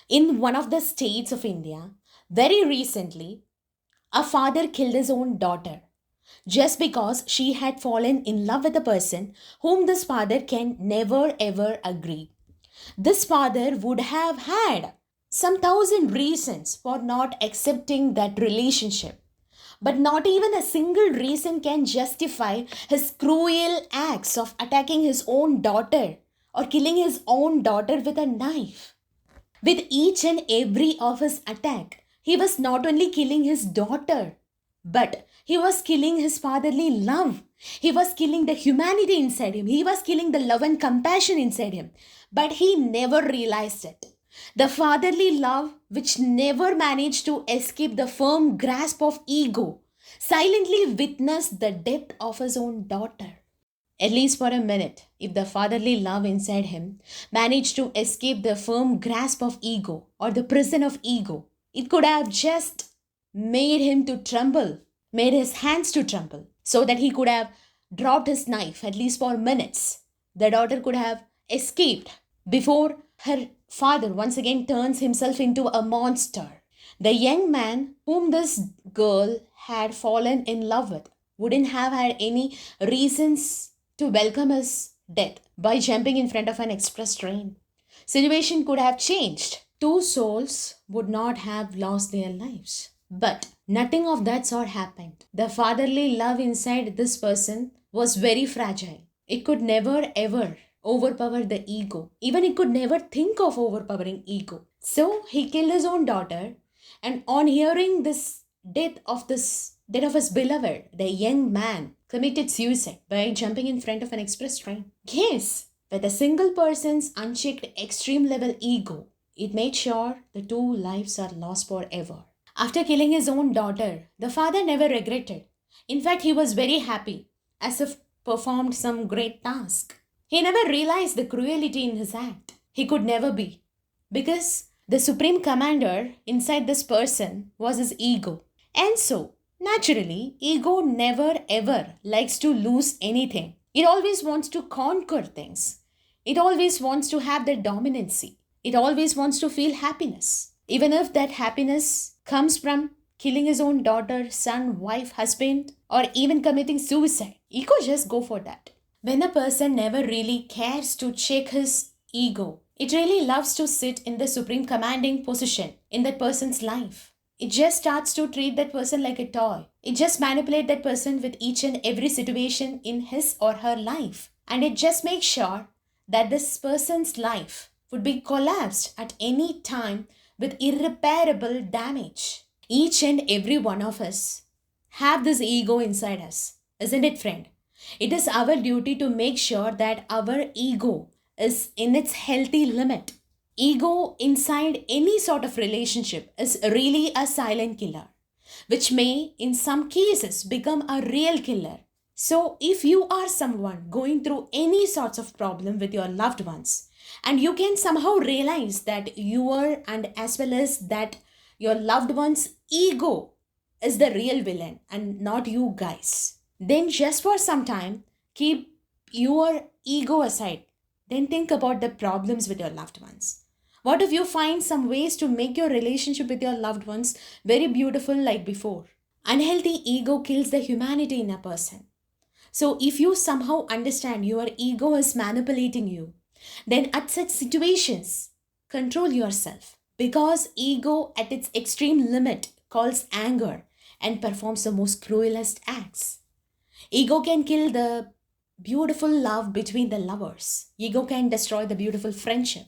In one of the states of India, very recently, a father killed his own daughter just because she had fallen in love with a person whom this father can never ever agree. This father would have had some thousand reasons for not accepting that relationship. But not even a single reason can justify his cruel acts of attacking his own daughter or killing his own daughter with a knife. With each and every of his attack, he was not only killing his daughter, but he was killing his fatherly love. He was killing the humanity inside him. He was killing the love and compassion inside him. But he never realized it. The fatherly love, which never managed to escape the firm grasp of ego, silently witnessed the death of his own daughter. At least for a minute, if the fatherly love inside him managed to escape the firm grasp of ego or the prison of ego, it could have just made him to tremble, made his hands to tremble, so that he could have dropped his knife at least for minutes. The daughter could have escaped before her father once again turns himself into a monster. The young man whom this girl had fallen in love with wouldn't have had any reasons to welcome his death by jumping in front of an express train. Situation could have changed. Two souls would not have lost their lives. But nothing of that sort happened. The fatherly love inside this person was very fragile. It could never ever overpower the ego. Even it could never think of overpowering ego. So he killed his own daughter, and on hearing this death of his beloved, the young man committed suicide by jumping in front of an express train. Yes, with a single person's unchecked extreme level ego, it made sure the two lives are lost forever. After killing his own daughter, the father never regretted. In fact, he was very happy, as if performed some great task. He never realized the cruelty in his act. He could never be. Because the supreme commander inside this person was his ego. And so, naturally, ego never ever likes to lose anything. It always wants to conquer things. It always wants to have the dominancy. It always wants to feel happiness. Even if that happiness comes from killing his own daughter, son, wife, husband, or even committing suicide. Ego just go for that. When a person never really cares to check his ego, it really loves to sit in the supreme commanding position in that person's life. It just starts to treat that person like a toy. It just manipulates that person with each and every situation in his or her life. And it just makes sure that this person's life would be collapsed at any time with irreparable damage. Each and every one of us have this ego inside us, isn't it, friend? It is our duty to make sure that our ego is in its healthy limit. Ego inside any sort of relationship is really a silent killer, which may, in some cases, become a real killer. So, if you are someone going through any sorts of problem with your loved ones, and you can somehow realize that your and as well as that your loved one's ego is the real villain and not you guys, then just for some time, keep your ego aside. Then think about the problems with your loved ones. What if you find some ways to make your relationship with your loved ones very beautiful like before? Unhealthy ego kills the humanity in a person. So if you somehow understand your ego is manipulating you, then at such situations, control yourself. Because ego at its extreme limit calls anger and performs the most cruelest acts. Ego can kill the beautiful love between the lovers. Ego can destroy the beautiful friendship.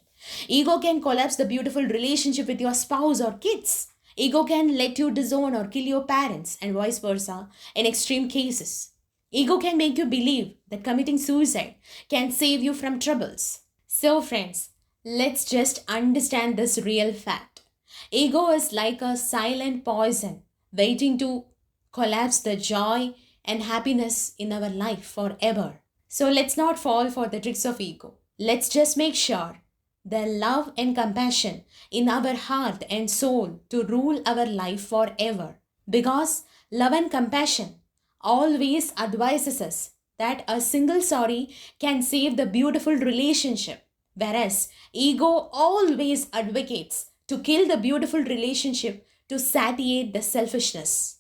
Ego can collapse the beautiful relationship with your spouse or kids. Ego can let you disown or kill your parents and vice versa in extreme cases. Ego can make you believe that committing suicide can save you from troubles. So, friends, let's just understand this real fact. Ego is like a silent poison waiting to collapse the joy and happiness in our life forever. So, let's not fall for the tricks of ego. Let's just make sure the love and compassion in our heart and soul to rule our life forever. Because love and compassion always advises us that a single sorry can save the beautiful relationship, whereas ego always advocates to kill the beautiful relationship, to satiate the selfishness.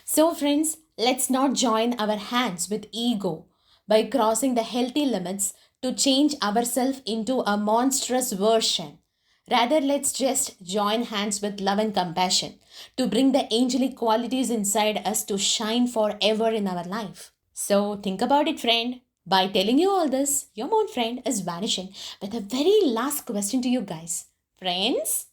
So, friends, let's not join our hands with ego by crossing the healthy limits to change ourselves into a monstrous version. Rather, let's just join hands with love and compassion to bring the angelic qualities inside us to shine forever in our life. So, think about it, friend. By telling you all this, your moon friend is vanishing with a very last question to you guys. Friends,